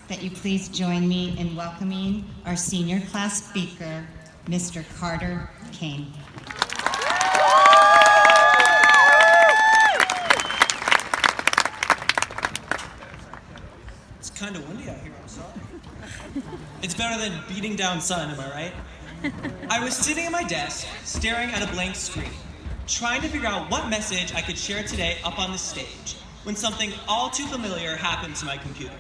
that you please join me in welcoming our senior class speaker, Mr. Carter Kane. It's kind of windy out here, I'm sorry. It's better than beating down sun, am I right? I was sitting at my desk, staring at a blank screen, trying to figure out what message I could share today up on the stage, when something all too familiar happened to my computer.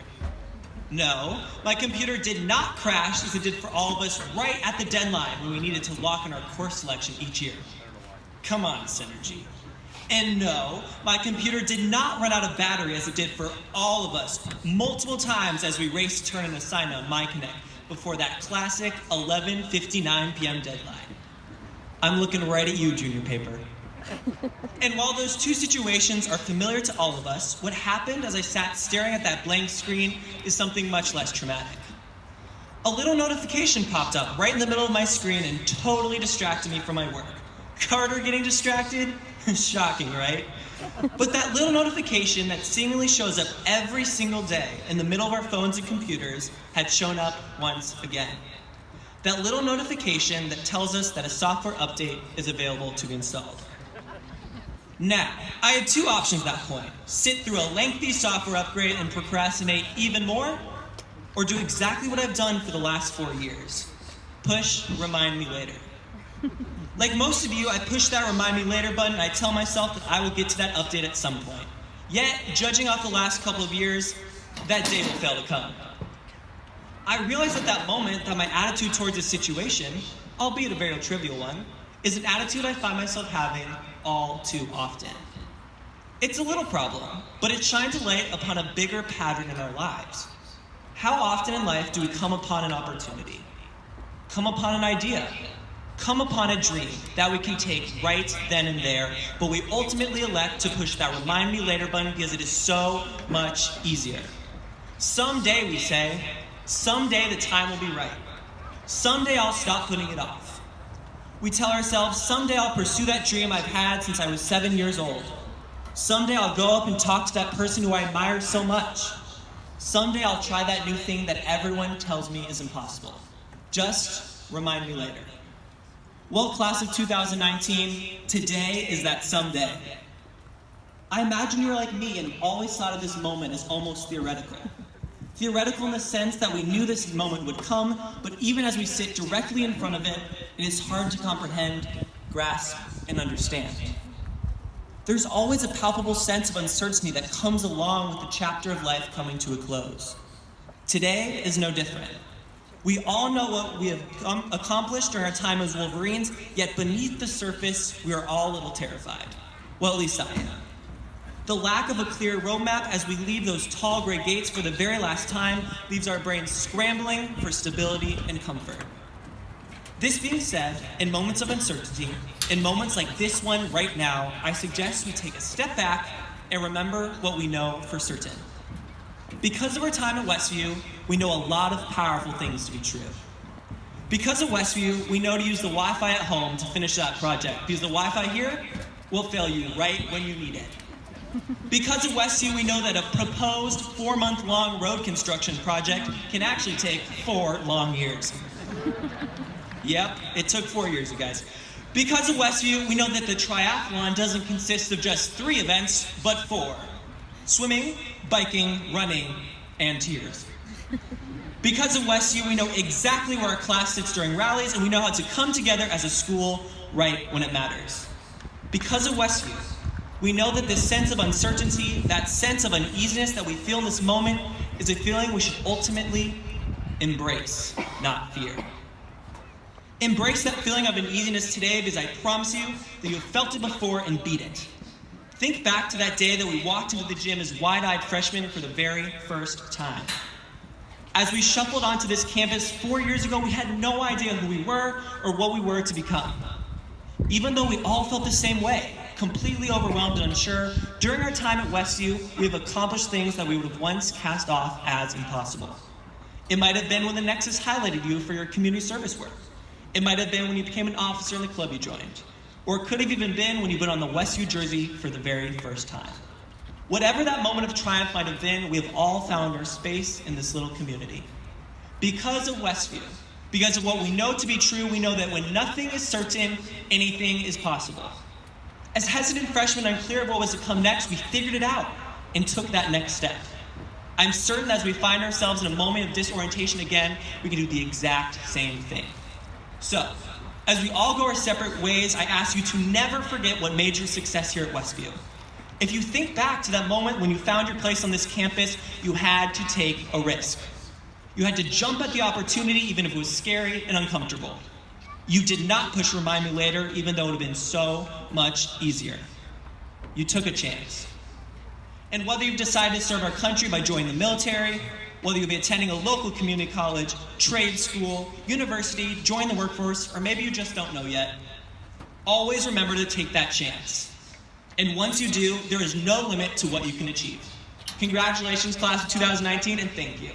No, my computer did not crash as it did for all of us right at the deadline when we needed to lock in our course selection each year. Come on, Synergy. And no, my computer did not run out of battery as it did for all of us multiple times as we raced to turn an assignment on MyConnect before that classic 11:59 p.m. deadline. I'm looking right at you, junior paper. And while those two situations are familiar to all of us, what happened as I sat staring at that blank screen is something much less traumatic. A little notification popped up right in the middle of my screen and totally distracted me from my work. Carter getting distracted? Shocking, right? But that little notification that seemingly shows up every single day in the middle of our phones and computers had shown up once again. That little notification that tells us that a software update is available to be installed. Now, I had two options at that point. Sit through a lengthy software upgrade and procrastinate even more, or do exactly what I've done for the last 4 years. Push remind me later. Like most of you, I push that remind me later button and I tell myself that I will get to that update at some point. Yet, judging off the last couple of years, that day will fail to come. I realized at that moment that my attitude towards this situation, albeit a very trivial one, is an attitude I find myself having all too often. It's a little problem, but it shines a light upon a bigger pattern in our lives. How often in life do we come upon an opportunity, come upon an idea, come upon a dream that we can take right then and there, but we ultimately elect to push that remind me later button because it is so much easier. Someday, we say, someday the time will be right. Someday I'll stop putting it off. We tell ourselves, someday I'll pursue that dream I've had since I was 7 years old. Someday I'll go up and talk to that person who I admire so much. Someday I'll try that new thing that everyone tells me is impossible. Just remind me later. Well, class of 2019, today is that someday. I imagine you're like me and always thought of this moment as almost theoretical. Theoretical in the sense that we knew this moment would come, but even as we sit directly in front of it, it is hard to comprehend, grasp, and understand. There's always a palpable sense of uncertainty that comes along with the chapter of life coming to a close. Today is no different. We all know what we have accomplished during our time as Wolverines, yet beneath the surface, we are all a little terrified. Well, at least I am. The lack of a clear roadmap as we leave those tall gray gates for the very last time leaves our brains scrambling for stability and comfort. This being said, in moments of uncertainty, in moments like this one right now, I suggest we take a step back and remember what we know for certain. Because of our time at Westview, we know a lot of powerful things to be true. Because of Westview, we know to use the Wi-Fi at home to finish that project, because the Wi-Fi here will fail you right when you need it. Because of Westview, we know that a proposed 4-month-long road construction project can actually take 4 long years. Yep, it took 4 years, you guys. Because of Westview, we know that the triathlon doesn't consist of just 3 events, but 4. Swimming, biking, running, and tears. Because of Westview, we know exactly where our class sits during rallies, and we know how to come together as a school right when it matters. Because of Westview, we know that this sense of uncertainty, that sense of uneasiness that we feel in this moment, is a feeling we should ultimately embrace, not fear. Embrace that feeling of uneasiness today, because I promise you that you have felt it before and beat it. Think back to that day that we walked into the gym as wide-eyed freshmen for the very first time. As we shuffled onto this campus 4 years ago, we had no idea who we were or what we were to become. Even though we all felt the same way, completely overwhelmed and unsure, during our time at Westview, we have accomplished things that we would have once cast off as impossible. It might have been when the Nexus highlighted you for your community service work. It might have been when you became an officer in the club you joined. Or it could have even been when you put on the Westview jersey for the very first time. Whatever that moment of triumph might have been, we have all found our space in this little community. Because of Westview, because of what we know to be true, we know that when nothing is certain, anything is possible. As hesitant freshmen unclear of what was to come next, we figured it out and took that next step. I'm certain as we find ourselves in a moment of disorientation again, we can do the exact same thing. So, as we all go our separate ways, I ask you to never forget what made your success here at Westview. If you think back to that moment when you found your place on this campus, you had to take a risk. You had to jump at the opportunity even if it was scary and uncomfortable. You did not push remind me later, even though it would have been so much easier. You took a chance. And whether you've decided to serve our country by joining the military, whether you'll be attending a local community college, trade school, university, join the workforce, or maybe you just don't know yet, always remember to take that chance. And once you do, there is no limit to what you can achieve. Congratulations, class of 2019, and thank you.